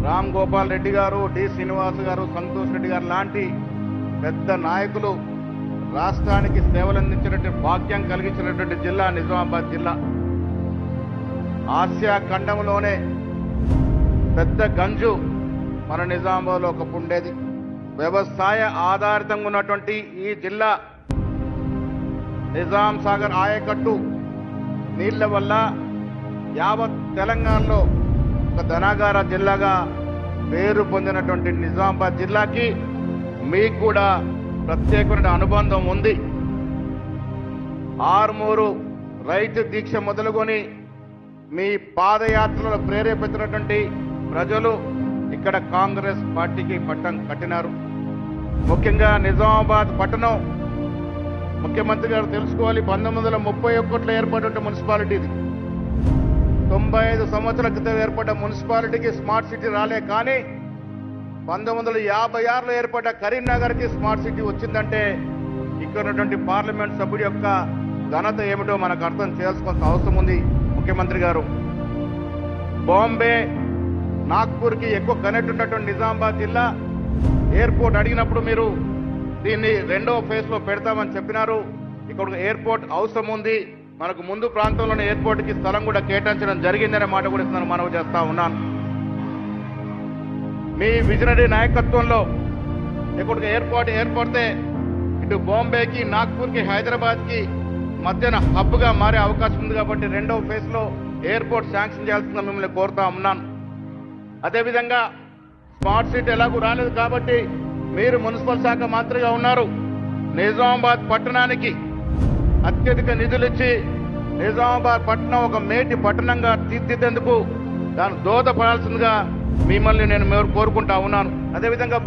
రామ్ గోపాల్ రెడ్డి గారు, డి శ్రీనివాస్ గారు, సంతోష్ రెడ్డి గారు లాంటి పెద్ద నాయకులు రాష్ట్రానికి సేవలందించినటువంటి భాగ్యం కలిగించినటువంటి జిల్లా నిజామాబాద్ జిల్లా. ఆసియా ఖండంలోనే పెద్ద గంజు మన నిజామాబాద్లో ఒకప్పుడు ఉండేది. వ్యవసాయ ఆధారితంగా ఉన్నటువంటి ఈ జిల్లా నిజాం సాగర్ ఆయకట్టు నీళ్ల వల్ల యావత్ తెలంగాణలో ఒక ధనాగార జిల్లాగా పేరు పొందినటువంటి నిజామాబాద్ జిల్లాకి మీకు కూడా ప్రత్యేకమైన అనుబంధం ఉంది. ఆర్మూరు రైతు దీక్ష మొదలుకొని మీ పాదయాత్రలో ప్రేరేపించినటువంటి ప్రజలు ఇక్కడ కాంగ్రెస్ పార్టీకి పట్టం కట్టినారు. ముఖ్యంగా నిజామాబాద్ పట్టణం ముఖ్యమంత్రి గారు తెలుసుకోవాలి, 1931లో ఏర్పడిన మున్సిపాలిటీ ఇది. 95 సంవత్సరాల క్రితం ఏర్పడ్డ మున్సిపాలిటీకి స్మార్ట్ సిటీ రాలే, కానీ 1956లో ఏర్పడ్డ కరీంనగర్కి స్మార్ట్ సిటీ వచ్చిందంటే ఇక్కడ ఉన్నటువంటి పార్లమెంట్ సభ్యుడి యొక్క ఘనత ఏమిటో మనకు అర్థం చేసుకోవాల్సిన అవసరం ఉంది. ముఖ్యమంత్రి గారు బాంబే, నాగ్పూర్కి ఎక్కువ కనెక్ట్ ఉన్నటువంటి నిజామాబాద్ జిల్లా ఎయిర్పోర్ట్ అడిగినప్పుడు మీరు దీన్ని 2వ ఫేజ్లో పెడతామని చెప్పినారు. ఇక్కడ ఎయిర్పోర్ట్ అవసరం ఉంది, మనకు ముందు ప్రాంతంలోని ఎయిర్పోర్ట్కి స్థలం కూడా కేటాయించడం జరిగిందనే మాట కూడా ఇస్తున్నాను, మనవి చేస్తా ఉన్నాను. మీ విజనరీ నాయకత్వంలో ఇక్కడ ఎయిర్పోర్ట్ ఏర్పడితే ఇటు బాంబేకి, నాగ్పూర్కి, హైదరాబాద్కి మధ్యన హబ్గా మారే అవకాశం ఉంది. కాబట్టి 2వ ఫేజ్లో ఎయిర్పోర్ట్ శాంక్షన్ చేయాల్సిందిగా మిమ్మల్ని కోరుతా ఉన్నాను. అదేవిధంగా స్మార్ట్ సిటీ ఎలాగూ రాలేదు కాబట్టి మీరు మున్సిపల్ శాఖ మంత్రిగా ఉన్నారు. నిజామాబాద్ పట్టణానికి అత్యధిక నిధులిచ్చి నిజామాబాద్ పట్టణం ఒక మేటి పట్టణంగా తీర్చిదిద్దేందుకు దాన్ని దోహదపడాల్సిందిగా మిమ్మల్ని నేను కోరుకుంటా ఉన్నాను. అదేవిధంగా